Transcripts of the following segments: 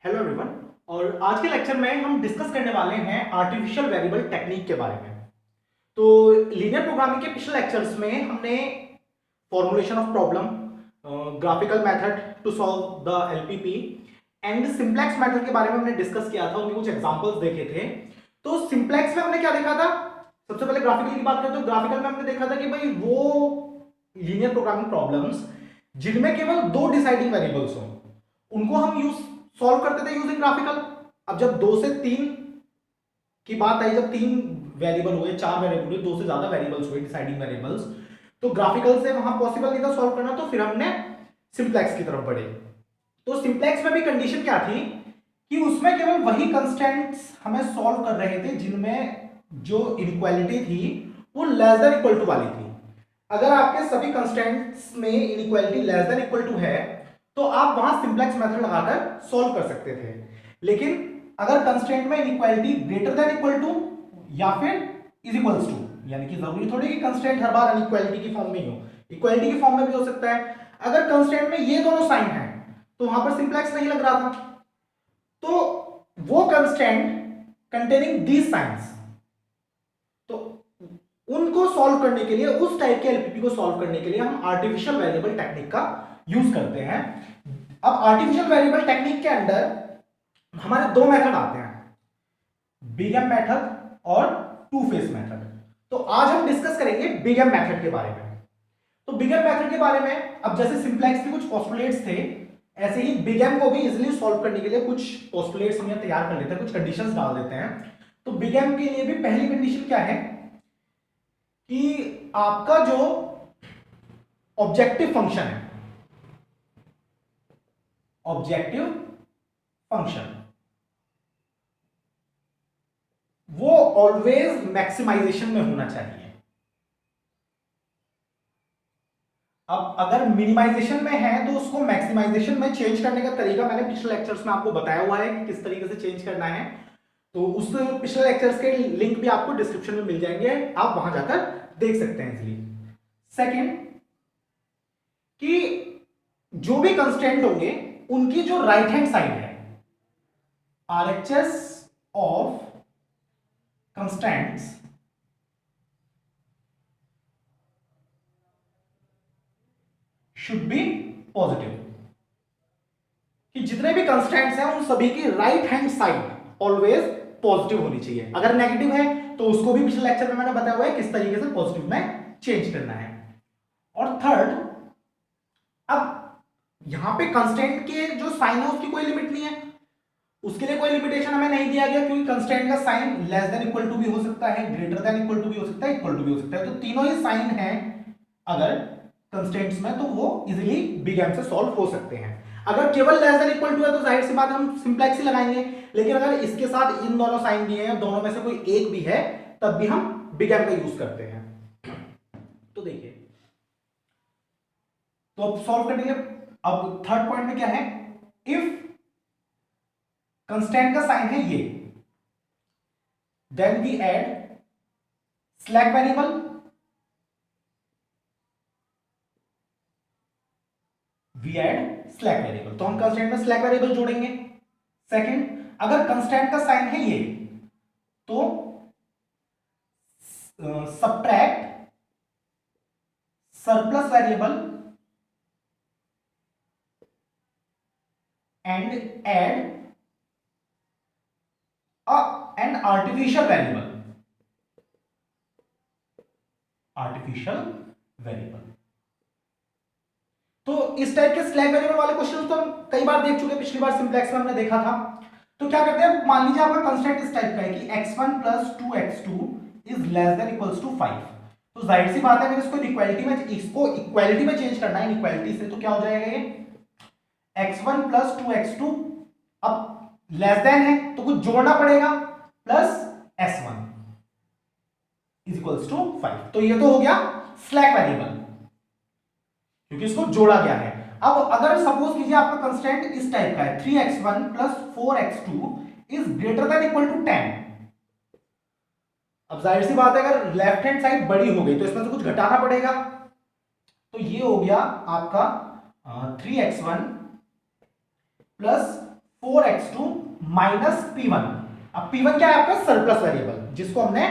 Hello everyone. और आज के लेक्चर में हम डिस्कस करने वाले हैं आर्टिफिशियल वेरिएबल टेक्निक के बारे में। तो लीनियर प्रोग्रामिंग के पिछले लेक्चर्स में हमने formulation of problem, graphical method to solve the LPP and simplex method के बारे में हमने डिस्कस किया था, उनके कुछ एग्जांपल्स देखे थे। तो सिंप्लेक्स में हमने क्या देखा था? सबसे पहले ग्राफिकल की बात करें तो ग्राफिकल में हमने देखा था कि भाई वो लीनियर प्रोग्रामिंग प्रॉब्लम्स जिनमें केवल दो डिसाइडिंग वेरिएबल्स हो उनको हम यूज सॉल्व करते थे यूजिंग ग्राफिकल। अब जब दो से तीन की बात आई, जब तीन वेरिएबल हुए, चार वेरिएबल हुए, दो से ज्यादा वेरिएबल्स हुए डिसाइडिंग वेरिएबल्स, तो ग्राफिकल से वहां पॉसिबल नहीं था सॉल्व करना, तो फिर हमने सिंप्लेक्स की तरफ बढ़े। तो सिंप्लेक्स में भी कंडीशन क्या थी कि उसमें केवल वही कंस्टेंट्स हमें सॉल्व कर रहे थे जिनमें जो इनइक्वालिटी थी वो लेस देन इक्वल टू वाली थी। अगर आपके सभी कंस्टेंट्स में inequality less than equal to है तो आप वहां सिंप्लेक्स मेथड लगाकर सॉल्व कर सकते थे। लेकिन अगर कंस्टेंट में inequality greater than equal to या फिर इज इक्वल्स टू, यानी कि जरूरी थोड़ी कि कंस्टेंट हर बार अनइक्वालिटी की फॉर्म में ही हो, इक्वालिटी की फॉर्म में भी हो सकता है। अगर कंस्टेंट में ये दोनों साइन है तो वहां पर सिंप्लेक्स नहीं लग रहा था। तो वो कंस्टेंट कंटेनिंग दीज साइंस, तो उनको सॉल्व करने के लिए, उस टाइप के एलपीपी को सॉल्व करने के लिए हम आर्टिफिशियल वेरिएबल टेक्निक का यूज करते हैं। अब आर्टिफिशियल वेरिएबल टेक्निक के अंदर हमारे दो मेथड आते हैं, बिग एम मेथड और टू फेस मेथड। तो आज हम डिस्कस करेंगे बिग एम मेथड के बारे में। तो बिग एम मेथड के बारे में, अब जैसे सिंप्लेक्स के कुछ पोस्टुलेट्स थे, ऐसे ही बिग एम को भी इजीली सॉल्व करने के लिए कुछ पोस्टुलेट्स हम तैयार कर लेते हैं, कुछ कंडीशंस डाल देते हैं। तो बिग एम के लिए भी पहली कंडीशन क्या है कि आपका जो ऑब्जेक्टिव फंक्शन है, ऑब्जेक्टिव फंक्शन वो ऑलवेज मैक्सिमाइजेशन में होना चाहिए। अब अगर मिनिमाइजेशन में है तो उसको मैक्सिमाइजेशन में चेंज करने का तरीका मैंने पिछले लेक्चर्स में आपको बताया हुआ है कि किस तरीके से चेंज करना है। तो उस पिछले लेक्चर्स के लिंक भी आपको डिस्क्रिप्शन में मिल जाएंगे, आप वहां जाकर देख सकते हैं इजीली। सेकंड, कि जो भी कंस्टेंट होंगे उनकी जो राइट हैंड साइड है, RHS of constants should be positive, कि जितने भी कंस्टेंट्स हैं उन सभी की right hand side always positive होनी चाहिए। अगर नेगेटिव है तो उसको भी पिछले लेक्चर में मैंने बताया हुआ है किस तरीके से पॉजिटिव में चेंज करना है। और थर्ड, अब यहां पे कंस्टेंट के जो साइन है उसकी कोई लिमिट नहीं है, उसके लिए कोई लिमिटेशन हमें नहीं दिया गया, क्योंकि कंस्टेंट का sign less than equal to भी हो सकता है, ग्रेटर देन इक्वल टू भी हो सकता है, इक्वल टू भी हो सकता है। तो तीनों ही साइन है अगर कंस्टेंट्स में, तो वो इजीली बिग एम से सॉल्व हो सकते हैं। अगर केवल लेस देन इक्वल टू है तो जाहिर सी बात हम सिंप्लेक्स ही लगाएंगे, लेकिन अगर इसके साथ इन दोनों साइन भी हैं, दोनों में से कोई एक भी है, तब भी हम बिग एम का यूज करते हैं। तो देखिए, तो अब सॉल्व करने के लिए, अब थर्ड पॉइंट में क्या है, इफ कंस्टेंट का साइन है ये, then we add slack variable, we add slack variable, तो हम कंस्टेंट में स्लैक वेरिएबल जोड़ेंगे। सेकंड, अगर कंस्टेंट का साइन है ये तो subtract surplus variable and add an artificial variable, artificial variable. तो इस टाइप के स्लैक वेरिएबल वाले क्वेश्चंस तो हम कई बार देख चुके हैं, पिछली बार सिंप्लेक्स में हमने देखा था। तो क्या करते हैं, मान लीजिए आपका कंस्टेंट इस टाइप का है कि x1 plus 2x2 is less than equals to 5। तो जाहिर सी बात है, अगर इसको इक्वालिटी में चेंज करना है, इनइक्वालिटी से, तो क्या हो जाएगा ये x1 प्लस 2x2, अब लेस देन है तो कुछ जोड़ना पड़ेगा, plus s1 is equals to 5। तो ये तो हो गया स्लैक वेरिएबल, क्योंकि इसको जोड़ा गया है। अब अगर सपोज कीजिए आपका कंस्टेंट इस टाइप का है, 3x1 plus 4x2 is greater than equal to 10। अब जाहिर सी बात है, अगर लेफ्ट हैंड साइड बड़ी हो गई तो इसमें से कुछ घटाना पड़ेगा। तो ये हो गया आपका 3x1 plus 4x2 minus P1। अब P1 क्या है आपका सरप्लस वेरिएबल, जिसको हमने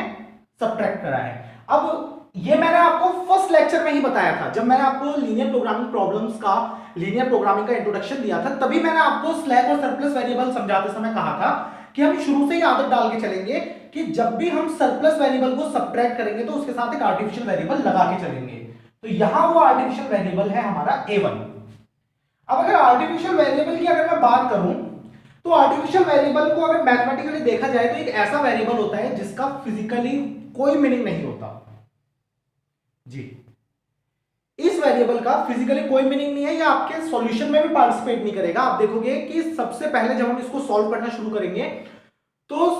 सब्ट्रैक्ट करा है। अब ये मैंने आपको फर्स्ट लेक्चर में ही बताया था, जब मैंने आपको लीनियर प्रोग्रामिंग प्रॉब्लम्स का, लीनियर प्रोग्रामिंग का इंट्रोडक्शन दिया था, तभी मैंने आपको स्लैक और सरप्लस वेरिएबल समझाते समय कहा था कि हम शुरू से ही आदत डाल के चलेंगे कि जब भी हम सरप्लस वेरिएबल को सब्ट्रैक्ट करेंगे तो उसके साथ एक आर्टिफिशियल वेरिएबल लगा के चलेंगे। तो यहां वो आर्टिफिशियल वेरिएबल है हमारा A1। अब अगर आर्टिफिशियल वेरिएबल की अगर मैं बात करूं, तो आर्टिफिशियल वेरिएबल को अगर मैथमेटिकली देखा जाए तो एक ऐसा वेरिएबल होता है जिसका फिजिकली कोई मीनिंग नहीं होता जी। इस वेरिएबल का फिजिकली कोई मीनिंग नहीं है, या आपके सॉल्यूशन में भी पार्टिसिपेट नहीं करेगा। आप देखोगे कि सबसे पहले जब हम इसको सॉल्व करना शुरू करेंगे तो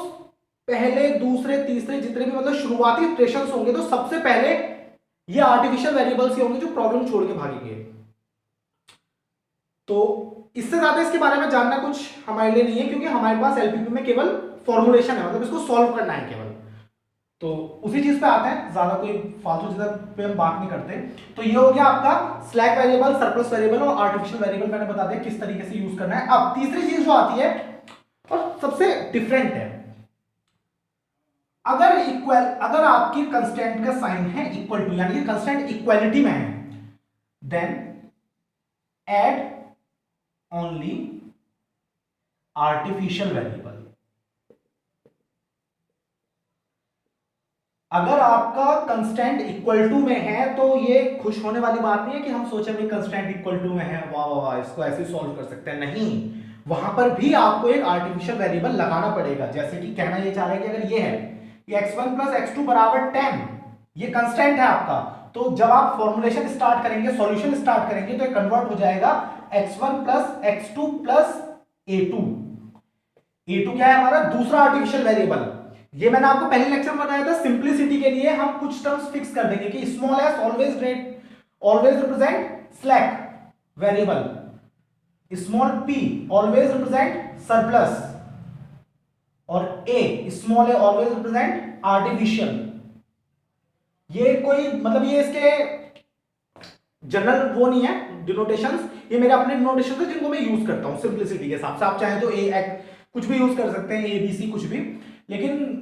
पहले दूसरे तीसरे जितने भी मतलब शुरुआती इटरेशंस होंगे तो सबसे पहले ये आर्टिफिशियल वेरिएबल्स ही होंगे जो प्रॉब्लम छोड़ के भागेंगे। तो इससे ज्यादा इसके बारे में जानना कुछ हमारे लिए नहीं है, क्योंकि हमारे पास एलपीपी में केवल फॉर्मुलेशन है, मतलब इसको सॉल्व करना है केवल। तो उसी चीज पे आते हैं, ज्यादा कोई फालतू चीज पे हम बात नहीं करते। तो ये हो गया आपका स्लैक वेरिएबल, सरप्लस वेरिएबल और आर्टिफिशियल वेरिएबल मैंने बता दिया किस तरीके से यूज करना है। अब तीसरी चीज जो आती है और सबसे डिफरेंट है, अगर आपकी कंस्टेंट का साइन है इक्वल टू, यानी कि कंस्टेंट इक्वालिटी में है, then add only artificial variable. अगर आपका कंस्टेंट इक्वल टू में है तो ये खुश होने वाली बात नहीं है कि हम सोचे भाई कंस्टेंट इक्वल टू में है, वाह वाह वाह इसको ऐसे सॉल्व कर सकते हैं। नहीं, वहां पर भी आपको एक आर्टिफिशियल वेरिएबल लगाना पड़ेगा। जैसे कि कहना ये चाह रहा है कि अगर ये है कि x1 प्लस x2 बराबर 10, ये कंस्टेंट है आपका, तो जब आप फॉर्मुलेशन स्टार्ट करेंगे, सॉल्यूशन स्टार्ट करेंगे, तो कन्वर्ट हो जाएगा x1 plus x2 plus a2। a2 क्या है हमारा दूसरा आर्टिफिशियल वेरिएबल। ये मैंने आपको पहले लेक्चर में बताया था, सिंपलिसिटी के लिए हम कुछ टर्म्स फिक्स कर देंगे कि small S always represent slack variable, small p always represent surplus, और a small a always represent artificial. ये कोई मतलब ये इसके जनरल वो नहीं है डिनोटेशंस, ये मेरे अपने डिनोटेशंस है जिनको मैं यूज करता हूं सिंपलिसिटी के हिसाब से। आप चाहें तो a कुछ भी यूज कर सकते हैं, a b c कुछ भी, लेकिन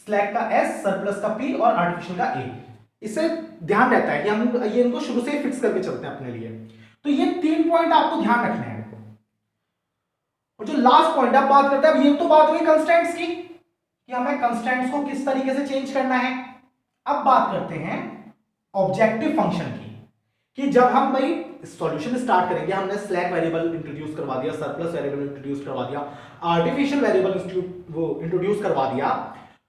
स्लैक का s, सरप्लस का p और आर्टिफिशियल का a, इससे ध्यान रहता है कि हम ये इनको शुरू से ही फिक्स करके चलते हैं अपने लिए। तो ये 3 पॉइंट आपको ध्यान रखने हैं। और जो लास्ट पॉइंट आप बात करते हैं, अब ये तो बात हुई कंस्टेंट्स की कि हमें कंस्टेंट्स को किस तरीके से चेंज करना है। अब बात करते हैं ऑब्जेक्टिव फंक्शन की, कि जब हम भाई सॉल्यूशन स्टार्ट करेंगे, हमने स्लैक वेरिएबल इंट्रोड्यूस करवा दिया, सरप्लस वेरिएबल इंट्रोड्यूस करवा दिया, आर्टिफिशियल वेरिएबल वो इंट्रोड्यूस करवा दिया,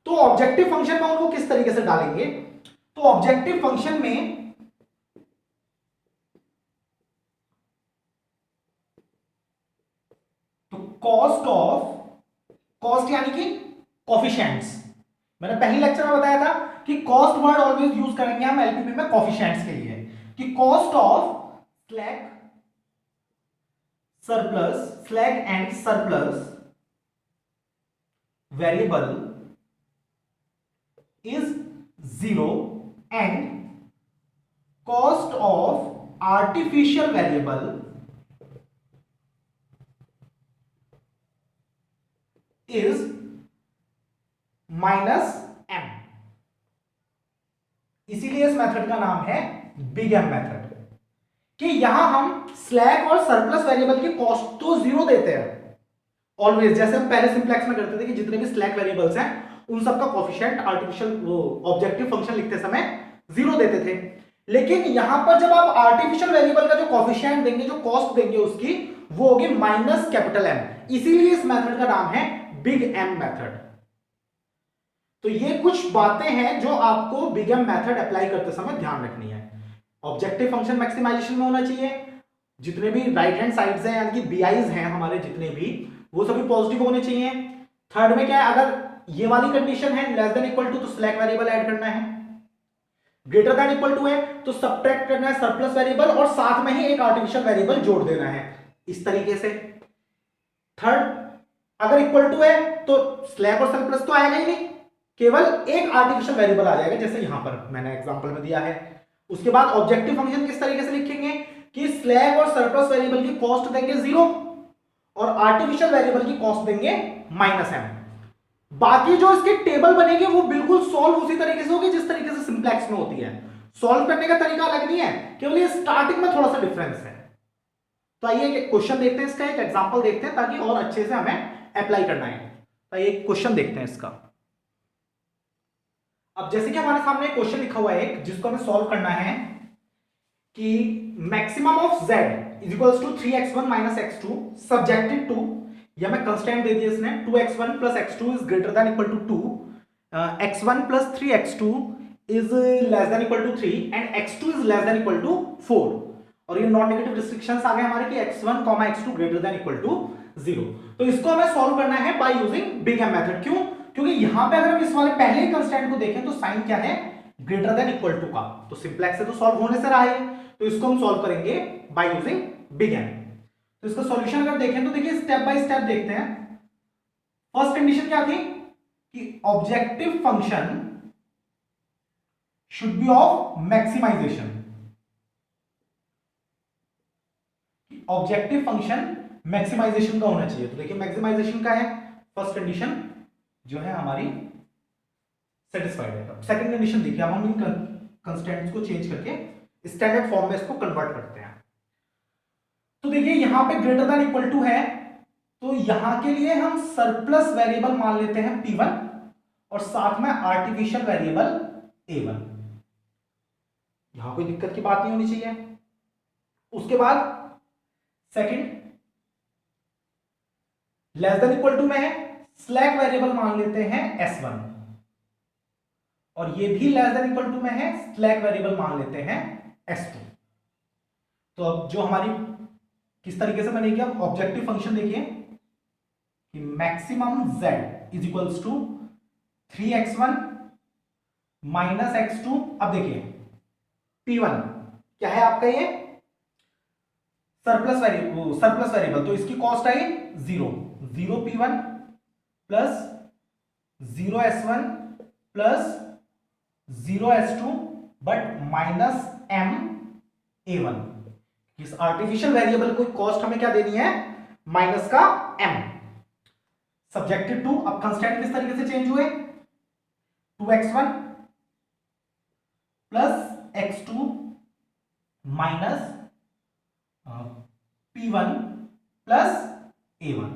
तो ऑब्जेक्टिव फंक्शन में उनको किस तरीके से डालेंगे। तो ऑब्जेक्टिव फंक्शन में तो कॉस्ट यानी कि कोफिशिएंट्स, मैंने पहले लेक्चर में बताया था कि कॉस्ट वर्ड ऑलवेज यूज करेंगे हम एलपीपी में कोफिशिएंट्स के लिए, कि cost of slack and surplus variable is 0 and cost of artificial variable is minus m। इसीलिए इस मेथड का नाम है बिग एम मेथड, कि यहां हम स्लैक और सरप्लस वेरिएबल की कॉस्ट तो 0 देते हैं ऑलवेज, जैसे हम पहले सिंप्लेक्स में करते थे कि जितने भी स्लैक वेरिएबल्स हैं उन सबका कोफिशिएंट आर्टिफिशियल वो ऑब्जेक्टिव फंक्शन लिखते समय 0 देते थे। लेकिन यहां पर जब आप आर्टिफिशियल वेरिएबल का जो कोफिशिएंट देंगे, जो कॉस्ट देंगे उसकी, वो होगी माइनस कैपिटल M। इसीलिए इस मेथड का नाम है बिग एम मेथड। तो ये कुछ बातें हैं जो आपको बिग एम मेथड अप्लाई करते समय ध्यान रखनी है। ऑब्जेक्टिव फंक्शन मैक्सिमाइजेशन में होना चाहिए, जितने भी राइट हैंड साइड्स हैं यानी कि बीआईज हैं हमारे जितने भी, वो सभी पॉजिटिव होने चाहिए। थर्ड में क्या है, अगर ये वाली कंडीशन है लेस देन इक्वल टू तो स्लैक वेरिएबल ऐड करना है, ग्रेटर देन इक्वल टू है तो सब्ट्रैक्ट करना है सरप्लस वेरिएबल, और साथ में ही एक आर्टिफिशियल वेरिएबल जोड़ देना है इस तरीके से। थर्ड, अगर इक्वल टू है तो स्लैक और सरप्लस तो आएगा ही नहीं, केवल एक आर्टिफिशियल वेरिएबल आ जाएगा, जैसे यहां पर मैंने एग्जांपल में दिया है। उसके बाद ऑब्जेक्टिव फंक्शन किस तरीके से लिखेंगे कि स्लैक और सरप्लस वेरिएबल की कॉस्ट देंगे 0 और आर्टिफिशियल वेरिएबल की कॉस्ट देंगे -m। बाकी जो इसके टेबल बनेगी वो बिल्कुल सॉल्व उसी तरीके से होगी जिस तरीके से सिंप्लेक्स में होती है। सॉल्व करने का तरीका अलग नहीं है, केवल ये स्टार्टिंग में थोड़ा सा डिफरेंस है। तो आइए क्वेश्चन देखते हैं, इसका एक एग्जांपल देखते हैं ताकि और अच्छे से हमें अप्लाई करना है। तो आइए क्वेश्चन देखते हैं इसका। अब जैसे कि हमारे सामने क्वेश्चन लिखा हुआ है एक, जिसको हमें सॉल्व करना है कि maximum of z is equals to 3x1 minus x2 subjected to, या मैं कंस्टेंट दे दिया इसने 2x1 plus x2 is greater than equal to 2, x1 plus 3x2 is less than equal to 3 and x2 is less than equal to 4। और ये non negative restrictions आ गए हमारे कि x1, x2 greater than equal to 0। तो इसको हमें solve करना है by using big M method. क्यों? क्योंकि यहां पे अगर हम इस वाले पहले ही कंस्टेंट को देखें तो साइन क्या है, ग्रेटर देन इक्वल टू का, तो सिंप्लेक्स से तो सॉल्व होने से रहा है, तो इसको हम सॉल्व करेंगे बाय यूजिंग बिग एम। तो इसका सॉल्यूशन अगर देखें तो देखिए स्टेप बाय स्टेप देखते हैं। फर्स्ट कंडीशन क्या थी कि objective function should be of maximization, objective function maximization का होना चाहिए। तो देखिए मैक्सिमाइजेशन का है फर्स्ट कंडीशन जो है हमारी सेटिस्फाइड है। सेकंड कंडीशन देखिए, अब हम इन कंस्टेंट्स को चेंज करके स्टैंडर्ड फॉर्म में इसको कन्वर्ट करते हैं। तो देखिए यहां पे ग्रेटर देन इक्वल टू है, तो यहां के लिए हम सरप्लस वेरिएबल मान लेते हैं p1 और साथ में आर्टिफिशियल वेरिएबल a1। यहां कोई दिक्कत की बात नहीं होनी चाहिए। उसके बाद second less than equal to में है, स्लैक वेरिएबल मान लेते हैं s1 और ये भी लेस देन इक्वल टू में है, स्लैक वेरिएबल मान लेते हैं s2। तो अब जो हमारी किस तरीके से बनेगी, अब ऑब्जेक्टिव फंक्शन देखिए कि maximum z is equals to 3x1 minus x2। अब देखिए p1 क्या है आपका, ये सरप्लस वेरिएबल, तो इसकी cost I 0 p1 plus 0 s1 plus 0 s2 but minus m a1। इस आर्टिफिशियल वेरिएबल को कॉस्ट हमें क्या देनी है, माइनस का m सब्जेक्टेड टू। अब कंस्टेंट किस तरीके से चेंज हुए, 2x1 plus x2 minus p1 plus a1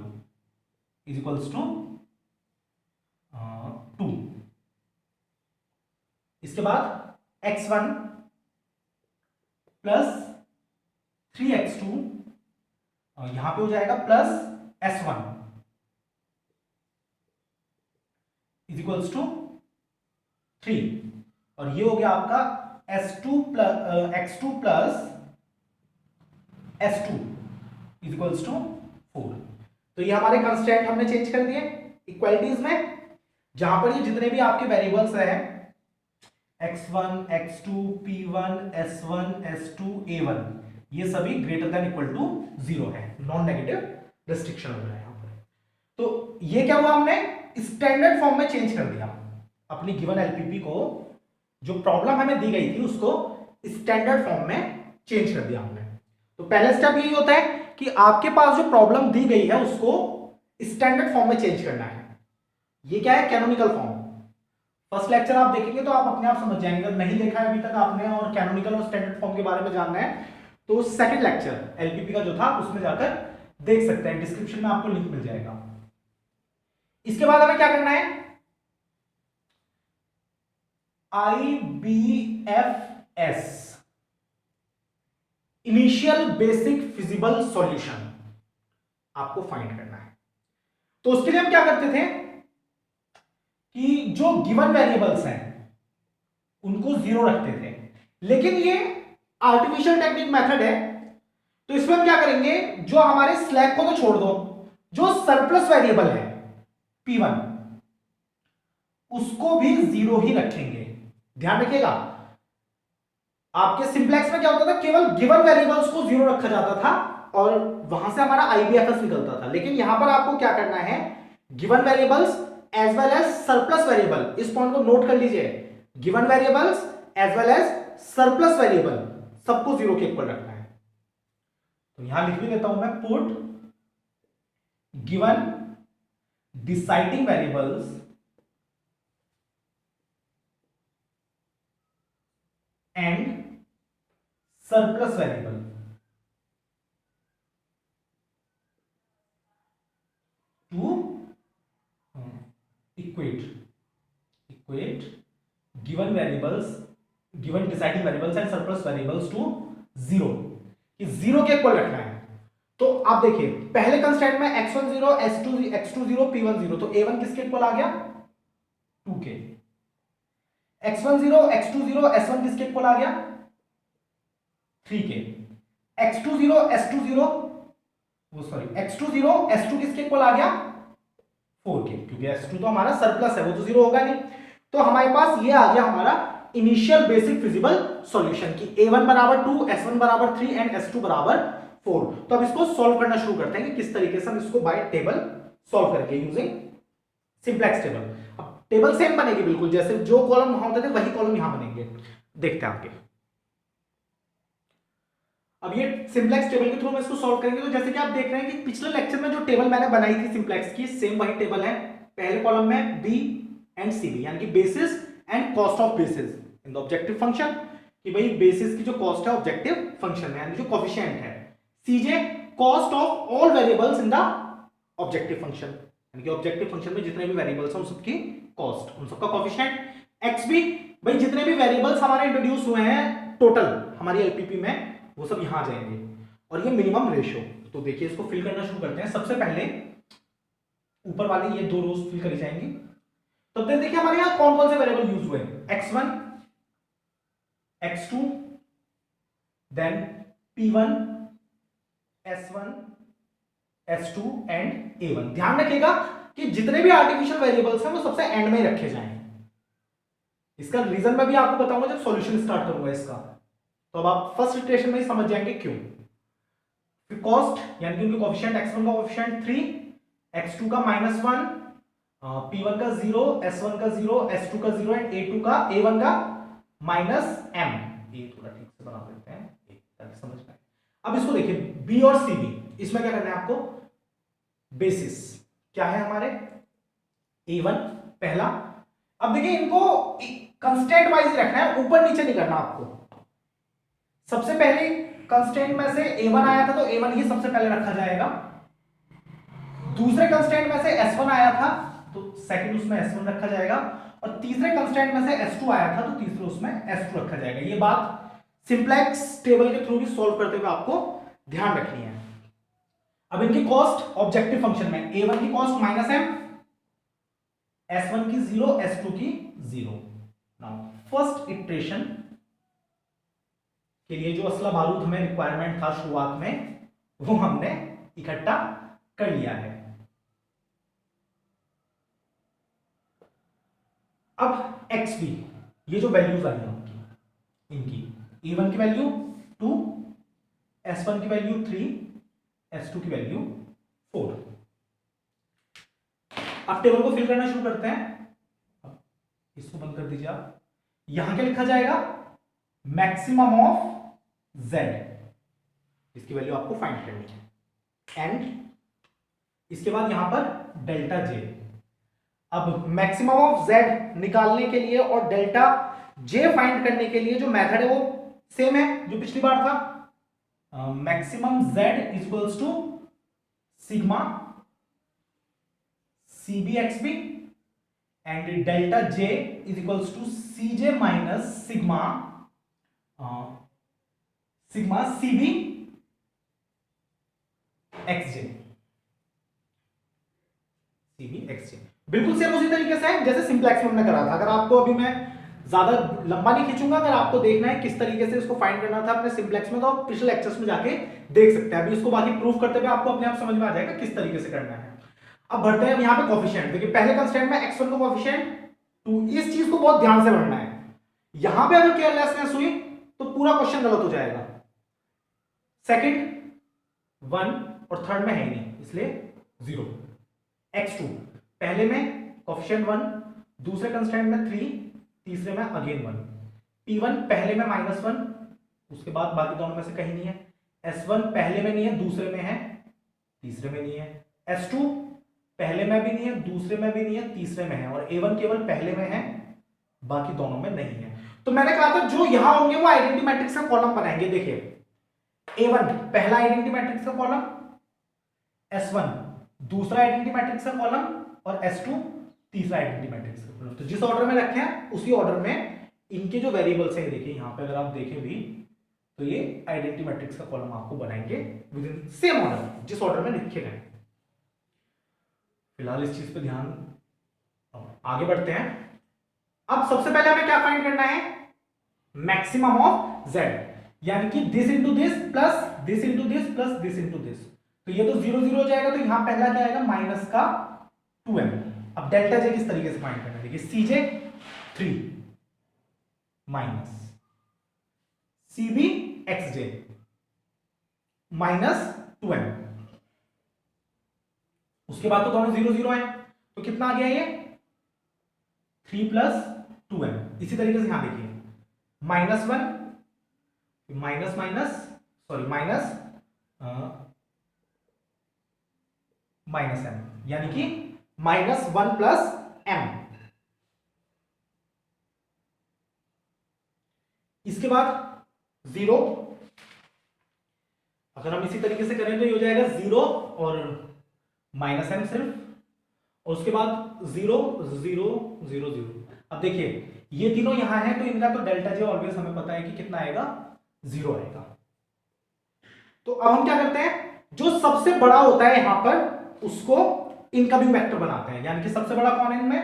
is equals to 2। इसके बाद x1 प्लस 3x2 और यहां पे हो जाएगा plus s1 is equals to 3 और ये हो गया आपका s2 plus x2 plus s2 is equals to 4। तो ये हमारे कंस्टेंट हमने चेंज कर दिए इक्वालिटीज में, जहां पर ये जितने भी आपके वेरिएबल्स हैं x1 x2 p1 s1 s2 a1 ये सभी ग्रेटर देन इक्वल टू 0 है, नॉन नेगेटिव रिस्ट्रिक्शन हो रहा है यहां पर। तो ये क्या हुआ, हमने स्टैंडर्ड फॉर्म में चेंज कर दिया अपनी गिवन एलपीपी को, जो प्रॉब्लम हमें दी गई थी उसको स्टैंडर्ड फॉर्म में चेंज कर दिया हमने। तो पहला स्टेप यही होता है कि आपके पास जो प्रॉब्लम दी गई है उसको स्टैंडर्ड फॉर्म में चेंज करना है। ये क्या है, कैनोनिकल फॉर्म। फर्स्ट लेक्चर आप देखेंगे तो आप अपने आप समझ जाएंगे, अगर नहीं देखा है अभी तक आपने और कैनोनिकल और स्टैंडर्ड फॉर्म के बारे में जानना है तो सेकंड लेक्चर एलपीपी का जो था उसमें जाकर देख सकते हैं, डिस्क्रिप्शन में आपको लिंक मिल जाएगा। इसके बाद हमें क्या करना है, IBFS initial basic feasible solution आपको फाइंड करना है। तो उसके लिए हम क्या करते थे कि जो गिवन वेरिएबल्स हैं उनको 0 रखते थे, लेकिन ये आर्टिफिशियल टेक्निक मेथड है तो इसमें हम क्या करेंगे, जो हमारे स्लैक को तो छोड़ दो, जो सरप्लस वेरिएबल है p1 उसको भी 0 ही रखेंगे। ध्यान रखिएगा, आपके सिंप्लेक्स में क्या होता था, केवल गिवन वेरिएबल्स को 0 रखा जाता था और वहां से हमारा IBFS निकलता था। लेकिन यहां पर आपको क्या करना है, given variables as well as surplus variable, इस पॉइंट को नोट कर लीजिए, given variables as well as surplus variable सबको 0 के इक्वल रखना है। तो यहां लिख भी देता हूं मैं, put given deciding variables and surplus variable to equate given variables, given deciding variables and surplus variables to zero, कि जीरो के इक्वल रखना है। तो आप देखिए पहले कंस्टेंट में x1 0, x2 0, p1 0, तो a1 किसके इक्वल आ गया 2 के, x1 0, x2 0, s1 किसके इक्वल आ गया 3 के, x2 0, s2 0, वो सॉरी x2 0, s2 किसके इक्वल आ गया 4 के, क्योंकि s2 तो हमारा सरप्लस है, वो तो जीरो होगा नहीं। तो हमारे पास ये आ गया हमारा इनिशियल बेसिक फिजिबल सॉल्यूशन की a1 बराबर 2, s1 बराबर 3 एंड s2 बराबर 4। तो अब इसको सॉल्व करना शुरू करते हैं कि किस तरीके से हम इसको बाय टेबल सॉल्व करेंगे यूजिंग सिंप्लेक्स टेबल। अब टेबल सेम बनेगी बिल्कुल, जैसे जो कॉलम वहां होते थे वही कॉलम यहां बनेंगे, देखते हैं आगे। अब ये सिंप्लेक्स टेबल के थ्रू हम इसको सॉल्व करेंगे। तो जैसे कि आप देख रहे हैं कि पिछले लेक्चर में जो टेबल मैंने बनाई थी सिंप्लेक्स की, सेम वही टेबल है। पहले कॉलम में बी एंड सी बी, यानी कि basis and cost of basis in the objective function, कि भाई बेसिस की जो कॉस्ट है ऑब्जेक्टिव फंक्शन में, यानी जो कोफिशिएंट है। CJ cost of all variables in the objective function, यानी कि ऑब्जेक्टिव फंक्शन में जितने भी वेरिएबल्स हैं उन सबकी कॉस्ट, उन सबका कोफिशिएंट। एक्स बी, भाई जितने भी वेरिएबल्स हमारे इंट्रोड्यूस हुए हैं टोटल हमारी एलपीपी में, वो सब यहां आ जाएंगे। और ये मिनिमम रेशियो, तो देखिए इसको फिल करना शुरू करते हैं। सबसे पहले ऊपर वाले ये दो रोज फिल करी जाएंगी। तो देखिए हमारे यहां कौन कौन से वेरिएबल यूज हुए, x1, x2, then p1, s1, s2 and a1। ध्यान रखिएगा कि जितने भी आर्टिफिशियल वेरिएबल्स हैं वो सबसे एंड में रखे जाएं। इसका रीजन मैं भी आपको बताऊंगा जब सॉल्यूशन स्टार्ट करूंगा इसका, तो अब आप फर्स्ट इटरेशन में ही समझ जाएंगे क्यों। फिर कॉस्ट, यानी कि उनके कोएफिशिएंट x1 का कोएफिशिएंट 3, x2 का -1, p1 का 0, s1 का 0, s2 का 0 एंड a2 का a1 का -m। ये थोड़ा ठीक से बना देते हैं ताकि समझ पाए। अब इसको देखिए b और cb, इसमें क्या करना है आपको, बेसिस क्या है हमारे a1 पहला। अब देखिए इनको कंस्टेंट वाइज रखना है, ऊपर नीचे नहीं करना आपको। सबसे पहले कंस्टेंट में से a1 आया था तो a1 ही सबसे पहले रखा जाएगा। दूसरे कंस्टेंट में से s1 आया था तो सेकंड उसमें s1 रखा जाएगा, और तीसरे कंस्टेंट में से s2 आया था तो तीसरे उसमें s2 रखा जाएगा। ये बात सिंप्लेक्स टेबल के थ्रू भी सॉल्व करते हुए आपको ध्यान रखनी है। अब इनकी कॉस्ट ऑब्जेक्टिव फंक्शन में a1 की कॉस्ट -m, s1 की 0, s2 की 0। नाउ फर्स्ट इटरेशन के लिए जो असला बारूद हमें रिक्वायरमेंट था शुरुआत में, वो हमने इकट्ठा कर लिया है। अब एक्स बी, ये जो वैल्यूज आई हैं इनकी a1 की वैल्यू 2, s1 की वैल्यू 3, s2 की वैल्यू 4। अब टेबल को फिल करना शुरू करते हैं। इसको बंद कर दीजिए आप। यहां क्या लिखा जाएगा, मैक्सिमम ऑफ z, इसकी वैल्यू आपको फाइंड करनी है, एंड इसके बाद यहां पर डेल्टा j। अब मैक्सिमम ऑफ z निकालने के लिए और डेल्टा j फाइंड करने के लिए जो मेथड है वो सेम है जो पिछली बार था। Maximum z equals to sigma cbxb and delta j is equals to cj minus sigma sigma cb xj, cb xj बिल्कुल सेम उसी तरीके से है जैसे सिंप्लेक्स में हमने करा था। अगर आपको अभी मैं ज्यादा लंबा नहीं खींचूंगा, अगर आपको देखना है किस तरीके से इसको फाइंड करना था अपने सिंप्लेक्स में, तो आप पिछले लेक्चर्स में जाके देख सकते हैं। अभी इसको बाकी प्रूफ करते हुए आपको अपने आप समझ में आ जाएगा किस तरीके से करना है। अब बढ़ते हैं यहाँ पे कोफिशिएंट। देखिए पहले कंस्टेंट में x1 का कोफिशिएंट 2, इस चीज को बहुत ध्यान से पढ़ना है। यहां पे अगर केयरलेसनेस हुई तो पूरा क्वेश्चन गलत हो जाएगा। सेकंड 1 और थर्ड में है नहीं, इसलिए 0। x2 पहले में कोफिशिएंट 1, दूसरे कंस्टेंट में 3, तीसरे में अगेन 1। p1 पहले में -1, उसके बाद बाकी दोनों में से कहीं नहीं है। s1 पहले में नहीं है, दूसरे में है, तीसरे में नहीं है। S2 पहले में भी नहीं है, दूसरे में भी नहीं है, तीसरे में है, और A1 केवल पहले में है, बाकी दोनों में नहीं है। तो मैंने कहा था जो यहां होंगे वो आइडेंटिटी मैट्रिक्स का कॉलम बनाएंगे। देखिए A1 पहला आइडेंटिटी मैट्रिक्स का कॉलम, S1 दूसरा आइडेंटिटी मैट्रिक्स का कॉलम, और S2 तीसरा आइडेंटिटी मैट्रिक्स का कॉलम। तो जिस ऑर्डर में रखे हैं उसी ऑर्डर में इनके जो वेरिएबल्स हैं, देखिए यहां पे अगर आप देखें भी तो ये आइडेंटिटी मैट्रिक्स का कॉलम आपको बनाएंगे विद इन सेम ऑर्डर जिस ऑर्डर में लिखे गए। फिलहाल इस चीज पे ध्यान, आगे बढ़ते हैं। अब सबसे पहले हमें क्या फाइंड करना है, मैक्सिमम ऑफ z, यानी कि this into this plus this into this plus this into this. तो ये तो 0 0 हो जाएगा, तो यहां पहला क्या आएगा, माइनस का 2m। अब डेल्टा जे किस तरीके से फाइंड करना है, देखिए cj 3 minus cb xj minus 2m। उसके बाद तो दोनों 0 0 है, तो कितना आ गया ये 3 प्लस 2m। इसी तरीके से यहां देखिए -1 minus minus sorry minus minus m, यानी कि -1 प्लस m। इसके बाद 0, अगर हम इसी तरीके से करें तो ये हो जाएगा 0 और -m सिर्फ, और उसके बाद 0 0 0 0। अब देखिए ये तीनों यहां हैं, तो इनका तो डेल्टा जे ऑलवेज हमें पता है कि कितना आएगा, 0 आएगा। तो अब हम क्या करते हैं, जो सबसे बड़ा होता है यहां पर उसको इनकमिंग वेक्टर बनाते हैं, यानी कि सबसे बड़ा कौन है इनमें,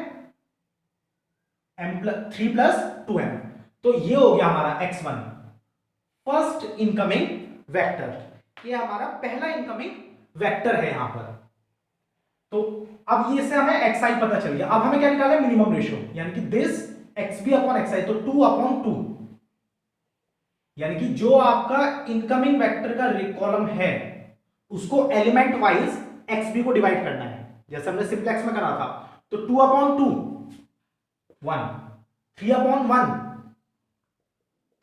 3 प्लस 2m। तो ये हो गया हमारा x1 फर्स्ट इनकमिंग वेक्टर, ये हमारा पहला इनकमिंग वेक्टर है यहां पर। तो अब ये से हमें xi पता चल गया। अब हमें क्या निकालना है, मिनिमम रेशियो, यानी कि दिस xb अपॉन xi, तो 2 अपॉन 2, यानी कि जो आपका इनकमिंग वेक्टर का कॉलम है उसको एलिमेंट वाइज xb को डिवाइड करना है, जैसे हमने सिंपलेक्स में करा था। तो 2 अपॉन 2 1, 3 अपॉन 1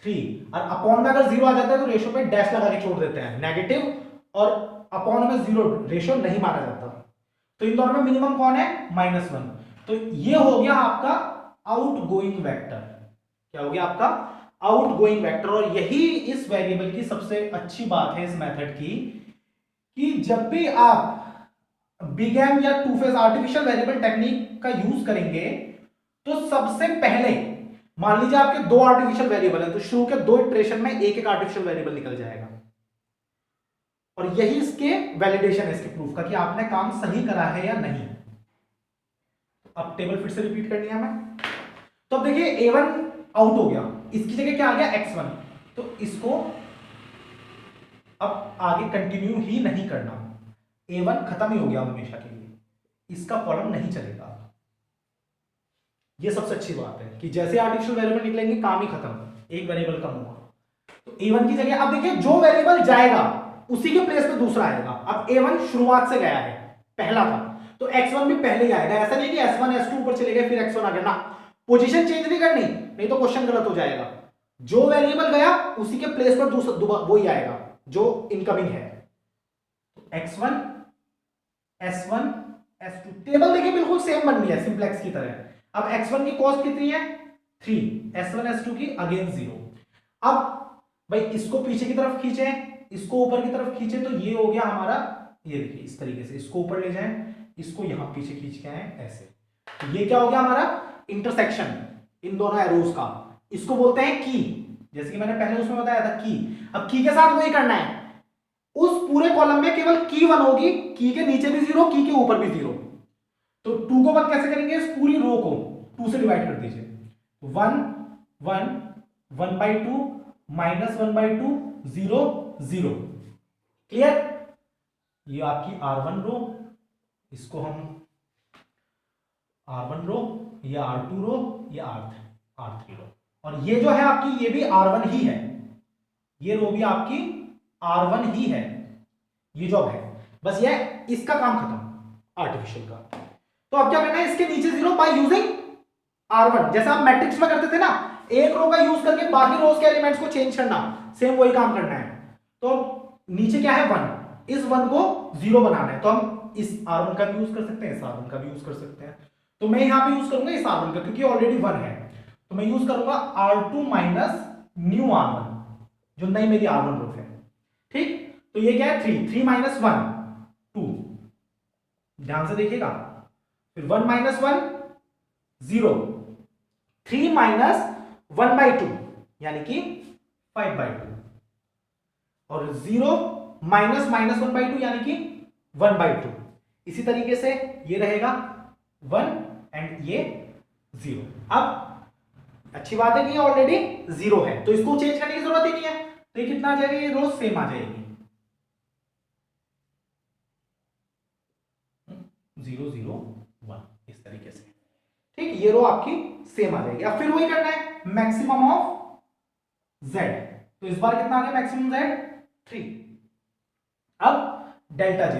3, और अपॉन में अगर 0 आ जाता है तो रेशियो पे डैश लगा के छोड़ देते हैं, नेगेटिव और अपॉन में 0 रेशियो नहीं माना जाता। तो इन दोनों में मिनिमम कौन है, -1। तो ये हो गया आपका आउटगोइंग वेक्टर। क्या हो गया आपका आउटगोइंग वेक्टर। और यही इस वेरिएबल की सबसे अच्छी बात है इस मेथड की, कि जब भी आप बिगेम या two phase artificial variable technique का यूज करेंगे तो सबसे पहले मान लीजिए आपके 2 आर्टिफिशियल वेरिएबल है, तो शुरू के 2 इटरेशन में एक आर्टिफिशियल वेरिएबल निकल जाएगा। और यही इसके वैलिडेशन है, इसके प्रूफ का कि आपने काम सही करा है या नहीं। अब टेबल फिर से रिपीट करनी है हमें। तो अब देखिए A1 आउट हो गया, इसकी जगह क्या आ गया, x1। तो इसको अब आगे कंटिन्यू ही नहीं करना, A1 खत्म ही हो गया हमेशा के लिए, इसका कॉलम नहीं चलेगा। ये सबसे अच्छी बात है कि जैसे आर्टिफिशियल वेरिएबल निकलेंगे काम ही खत्म, एक वेरिएबल कम हुआ। तो A1 की जगह अब देखिए जो वेरिएबल जाएगा उसी के प्लेस पे दूसरा आएगा। अब A1 शुरुआत से गया है, पहला था, तो x1 भी पहले ही आएगा। ऐसा नहीं कि S1 S2 ऊपर चले गए फिर x1 आ गया ना, पोजीशन चेंज नहीं करनी, नहीं तो क्वेश्चन गलत हो जाएगा। जो वेरिएबल गया उसी के प्लेस पर दूसरा वही आएगा जो इनकमिंग है। तो x1 S1 S2 टेबल देखिए बिल्कुल सेम बन गई है सिंपलेक्स की तरह। अब x1 की कॉस्ट कितनी है 3, S1 S2 की अगेन 0। अब भाई इसको पीछे की तरफ खींचे, इसको ऊपर की तरफ खींचे, तो ये हो गया हमारा, ये देखिए इस तरीके से इसको ऊपर ले जाएं, इसको यहां पीछे खींच के आए ऐसे। तो ये क्या हो गया हमारा इंटरसेक्शन इन दोनों एरोज का, इसको बोलते हैं की। जैसे कि मैंने पहले उसमें बताया था की। अब की के साथ वही करना है, उस पूरे कॉलम में केवल की 1 होगी, की के नीचे भी 0, की के ऊपर भी 0। तो 2 को 1 कैसे करेंगे, इस पूरी रो को 2 से डिवाइड कर दीजिए। 1 1 1/2 -1/2 0 0। क्लियर। ये आपकी R1 रो, इसको हम R1 रो, ये R2 रो, ये R3 रो, और ये जो है आपकी ये भी R1 ही है, ये रो भी आपकी R1 ही है। ये जो है बस ये इसका काम खत्म आर्टिफिशियल का। तो अब क्या करना है, इसके नीचे 0 बाय यूजिंग R1, जैसा आप मैट्रिक्स में करते थे ना, एक रो का यूज करके बाकी रोज के एलिमेंट्स को चेंज करना, सेम वही काम करना है। तो नीचे क्या है 1, इस 1 को 0 बनाना है, तो हम इस R1 का भी यूज कर सकते हैं, इस R1 का भी यूज कर सकते हैं। तो मैं यहां पे यूज करूंगा इस R1 का, क्योंकि ऑलरेडी 1 है, तो मैं यूज करूंगा R2 माइनस न्यू R1, जो नई मेरी R1 रो है। ठीक, तो ये क्या है 3 माइनस 1 2, ध्यान से देखिएगा, फिर 1 माइनस 1 0, 3 माइनस 1/2 यानी कि 5/2, और 0 माइनस माइनस 1/2 यानी कि 1/2। इसी तरीके से ये रहेगा 1 एंड ये 0। अब अच्छी बात है कि ये ऑलरेडी 0 है, तो इसको चेंज करने की जरूरत ही नहीं है, तो ये कितना आ जाएगा, ये रो सेम आ जाएगी 0 0 1 इस तरीके से। ठीक, ये रो आपकी सेम आ जाएगी। अब फिर वही करना है मैक्सिमम ऑफ z, तो इस बार कितना आ गया मैक्सिमम z 3। अब डेल्टा j,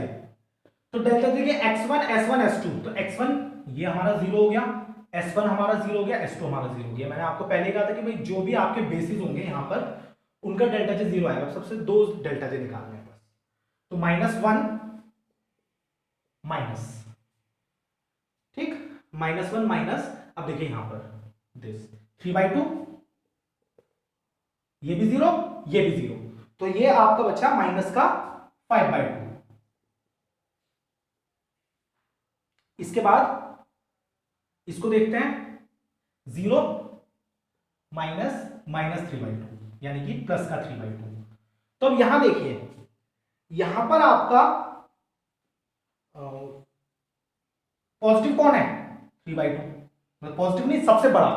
तो डेल्टा j के x1 s1 s2, तो x1 ये हमारा 0 हो गया, s1 हमारा 0 हो गया, s2 हमारा 0 हो गया। मैंने आपको पहले कहा था कि भाई जो भी आपके बेसिस होंगे यहां पर उनका डेल्टा j 0 आएगा, सबसे दो डेल्टा j निकालने हैं बस। तो -1 माइनस, ठीक, -1 माइनस, अब देखिए यहां पर दिस 3/2, ये भी 0 ये भी 0, तो ये आपका बचा माइनस का 5/2। इसके बाद इसको देखते हैं 0 माइनस माइनस 3/2 यानी कि प्लस का 3/2। तो अब यहां देखिए, यहां पर आपका पॉजिटिव कौन है 3/2, पॉजिटिव नहीं सबसे बड़ा,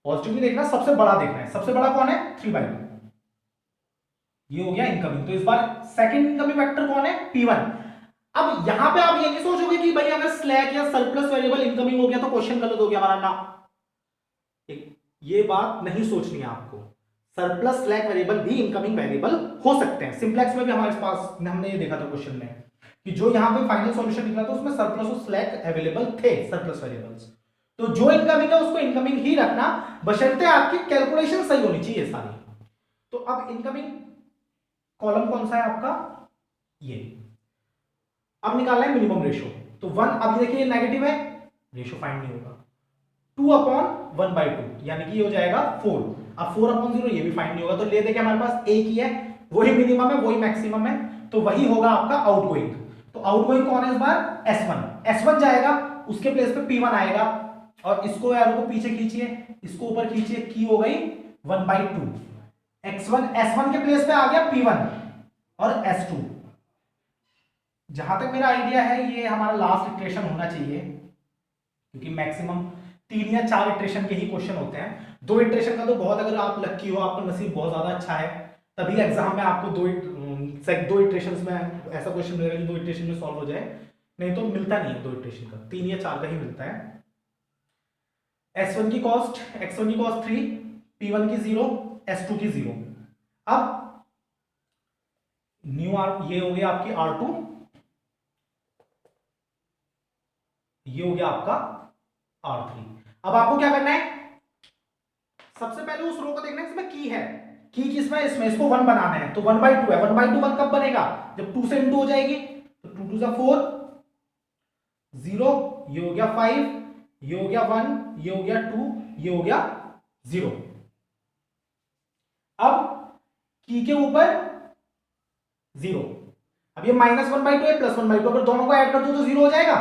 पॉजिटिव नहीं देखना सबसे बड़ा देखना है, सबसे बड़ा कौन है 3/2, ये हो गया इनकमिंग। तो इस बार सेकंड इनकमिंग वेक्टर कौन है P1। अब यहां पे आप ये नहीं सोचोगे कि भाई अगर स्लैक या सरप्लस वेरिएबल इनकमिंग हो गया तो क्वेश्चन गलत हो गया हमारा, ना, ये बात नहीं सोचनी है आपको। सरप्लस स्लैक वेरिएबल भी इनकमिंग वेरिएबल हो सकते हैं। सिंप्लेक्स में भी हमारे पास हमने ये देखा था क्वेश्चन में कि जो यहां पे फाइनल सॉल्यूशन निकला था उसमें सरप्लस और स्लैक अवेलेबल थे, सरप्लस वेरिएबल्स। तो जो इनकमिंग है उसको इनकमिंग ही रखना, बशर्ते आपकी कैलकुलेशन सही होनी चाहिए सारी। तो अब इनकमिंग कॉलम कौन सा है आपका, ये। अब निकालना है मिनिमम रेशो, तो 1, अब देखिए नेगेटिव है, रेशो फाइंड नहीं होगा, 2/1/2 यानी कि ये हो जाएगा 4। अब 4/0 ये भी फाइंड नहीं होगा, तो ले देखिए हमारे पास एक ही है, वही मिनिमम है वही मैक्सिमम है, तो वही होगा आपका आउटगोइंग। तो आउटगोइंग कौन है इस बार S1 जाएगा, उसके प्लेस पे P1 आएगा, और इसको एरो को पीछे खींचिए, इसको ऊपर खींचिए, की हो गई 1/2। x1 S1 के प्लेस पे आ गया P1 और S2। जहां तक मेरा आइडिया है ये हमारा लास्ट इटरेशन होना चाहिए, क्योंकि मैक्सिमम 3 या 4 इटरेशन के ही क्वेश्चन होते हैं। 2 इटरेशन का तो बहुत, अगर आप लक्की हो, आपका नसीब बहुत ज्यादा अच्छा है, तभी एग्जाम में आपको 2 इटरेशन में ऐसा क्वेश्चन मिलेगा जो 2 इटरेशन में सॉल्व हो जाए, नहीं तो मिलता नहीं है 2 इटरेशन का, 3 या 4 का ही मिलता है। S1 की कॉस्ट, x1 की कॉस्ट 3, P1 की 0, S2 की 0। अब न्यू ये हो गया आपकी R2, ये हो गया आपका R3। अब आपको क्या करना है, सबसे पहले उस रो को देखना है इसमें की है, की किसमें, इसमें, इसको 1 बनाना है, तो 1/2 है, 1/2 1 कब बनेगा, जब 2 से इंटू हो जाएगी, तो 2 2 4 0, ये हो गया 5, ये हो गया 1, ये हो गया 2, ये हो गया 0। अब की के ऊपर 0, अब ये -1/2 है +1/2, अगर दोनों को ऐड कर दो तो 0 हो जाएगा,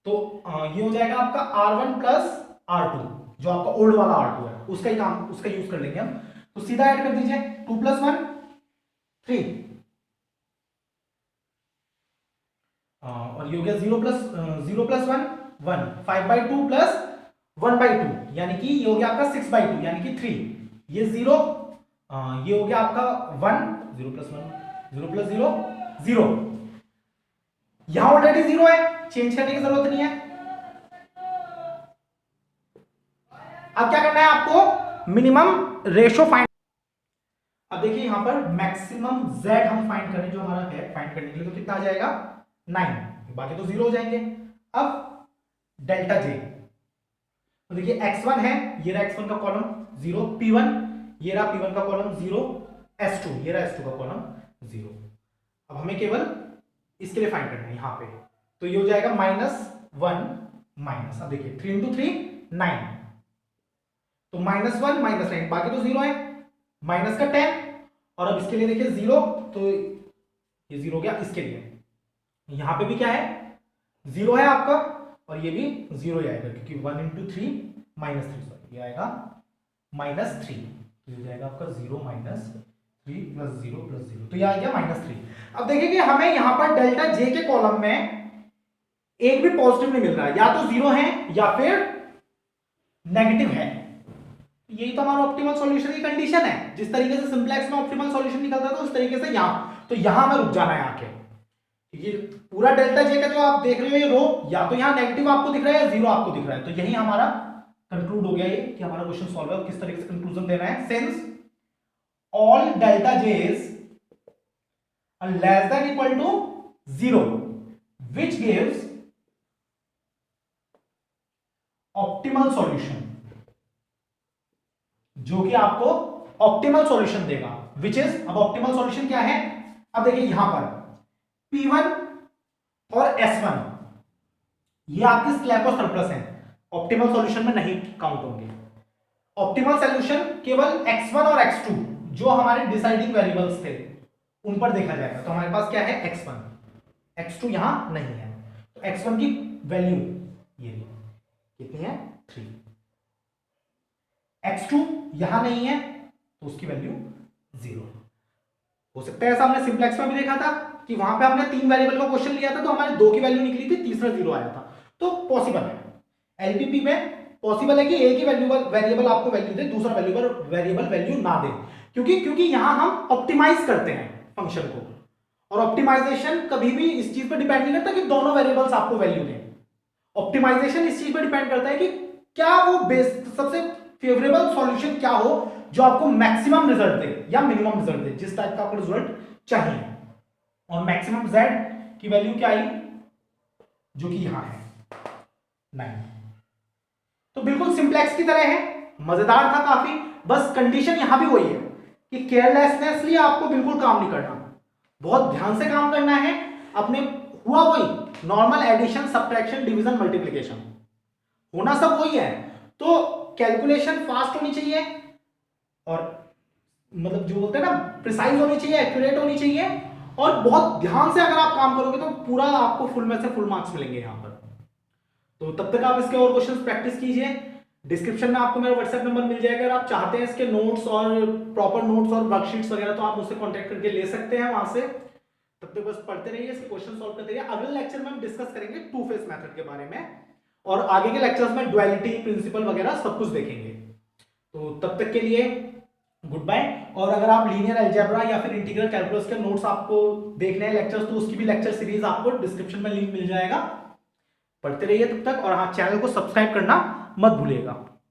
तो ये हो जाएगा आपका R1 प्लस R2, जो आपका ओल्ड वाला R2 है, उसका ही काम, उसका यूज कर लेंगे हम। तो सीधा ऐड कर दीजिए, 2 + 1 3, और ये हो गया 0 + 1 1, 5/2 प्लस 1/2 यानी कि ये हो गया आपका 6/2 यानी कि 3, ये 0, ये हो गया आपका 1, 0 + 1 0 + 0 0, यहां ऑलरेडी 0 है, चेंज करने की जरूरत नहीं है। अब क्या करना है आपको, मिनिमम रेशो फाइंड। अब देखिए यहां पर मैक्सिमम z हम फाइंड करें, जो हमारा है फाइंड करने के लिए, तो कितना आ जाएगा 9, बाकी तो 0 हो जाएंगे। अब डेल्टा j, तो देखिए x1 है, ये रहा x1 का कॉलम 0, P1 ये रहा P1 का कॉलम 0, S2 ये रहा S2 का कॉलम 0। अब हमें केवल इसके लिए फाइंड करना है यहाँ पे, तो ये हो जाएगा -1 माइनस, अब देखिए 3 इंटू 3 9, तो -1 -9, बाकी तो 0 है, माइनस का 10, और अब इसके लिए देखिए 0, तो ये 0 हो गया। इसके लिए यहां पे भी क्या है, 0 है आपका, और ये भी 0 ही आएगा क्योंकि 1 इंटू 3 -3, सॉरी ये आएगा -3, तो ये जाएगा आपका 0 -3 प्लस 0 प्लस 0, तो ये आ गया -3। अब देखिए कि हमें यहां पर डेल्टा जे के कॉलम में एक भी पॉजिटिव नहीं मिल रहा है, या तो 0 है या फिर नेगेटिव है। यही तो हमारा ऑप्टिमल सॉल्यूशन की कंडीशन है। जिस तरीके से सिंपलेक्स में ऑप्टिमल सॉल्यूशन निकलता है तो उस तरीके से यहां, तो यहां हमें रुक जाना है आके। ये पूरा डेल्टा जे का जो आप देख रहे हो ये रो, या तो यहां नेगेटिव आपको दिख रहा है या 0 आपको दिख रहा है, तो यही हमारा कंक्लूड हो गया ये कि हमारा क्वेश्चन सॉल्व है। किस तरीके से कंक्लूजन देना है, since all delta js are less than equal to 0 which gives optimal solution, जो कि आपको ऑप्टिमल सॉल्यूशन देगा, विच इज, अब ऑप्टिमल सॉल्यूशन क्या है, अब देखिए यहां पर P1 और S1 ये आपके स्लैब और सरप्लस हैं, ऑप्टिमल सॉल्यूशन में नहीं काउंट होंगे। ऑप्टिमल सॉल्यूशन केवल x1 और x2 जो हमारे डिसाइडिंग वेरिएबल्स थे उन पर देखा जाएगा। तो हमारे पास क्या है, x1, x2 यहां नहीं है, तो x1 की वैल्यू ये कितनी है, 3, x2 यहां नहीं है तो उसकी वैल्यू 0। हो सकता है ऐसा हमने सिंपलेक्स में भी देखा था कि वहां पे हमने 3 वेरिएबल का क्वेश्चन लिया था तो हमारे 2 की वैल्यू निकली थी, तीसरा 0 आया था, तो पॉसिबल है। एलपीपी में पॉसिबल है कि एक ही वेरिएबल आपको वैल्यू दे, दूसरा वेरिएबल वैल्यू ना दे, क्योंकि यहां हम ऑप्टिमाइज करते हैं फंक्शन को, और ऑप्टिमाइजेशन कभी भी इस चीज पर डिपेंड नहीं करता कि दोनों वेरिएबल्स आपको वैल्यू दें। ऑप्टिमाइजेशन इस चीज पर डिपेंड करता है कि क्या वो बेस्ट सबसे फेवरेबल सॉल्यूशन क्या हो जो आपको मैक्सिमम रिजल्ट दे या मिनिमम रिजल्ट दे, जिस टाइप का आपको रिजल्ट चाहिए। और मैक्सिमम z की वैल्यू क्या आई, जो कि यहां है 9। तो बिल्कुल सिंपलेक्स की तरह है, मजेदार था काफी। बस कंडीशन यहां भी वही है कि केयरलेसनेसली आपको बिल्कुल काम नहीं करना, बहुत ध्यान से काम करना है। अपने हुआ वही normal addition, subtraction, division, multiplication, होना सब वही है। तो कैलकुलेशन फास्ट होनी चाहिए, और मतलब जो बोलते हैं ना प्रिसाइज होनी चाहिए, एक्यूरेट होनी चाहिए, और बहुत ध्यान से अगर आप काम करोगे तो पूरा आपको फुल में से फुल मार्क्स मिलेंगे यहाँ पर। तो तब तक आप इसके और क्वेश्चंस प्रैक्टिस कीजिए। डिस्क्रिप्शन में आपको मेरा व्हाट्सएप नंबर मिल जाएगा, अगर आप चाहते हैं इसके नोट्स और प्रॉपर नोट्स और वर्कशीट्स वगैरह तो आप मुझसे कॉन्टेक्ट करके ले सकते हैं वहां से। तब तक बस पढ़ते रहिए, इसके क्वेश्चन सॉल्व करते रहिए। अगले लेक्चर में हम डिस्कस करेंगे टू फेस मेथड के बारे में, और आगे के लेक्चर्स में ड्युअलिटी प्रिंसिपल वगैरह सब कुछ देखेंगे। तो तब तक के लिए गुड बाय। और अगर आप लीनियर अलजेब्रा या फिर इंटीग्रल कैलकुलस के नोट्स आपको देखने हैं लेक्चर्स, तो उसकी भी लेक्चर सीरीज आपको डिस्क्रिप्शन में लिंक मिल जाएगा, पढ़ते रहिए तब तक। और हाँ, चैनल को सब्सक्राइब करना मत भूलिएगा।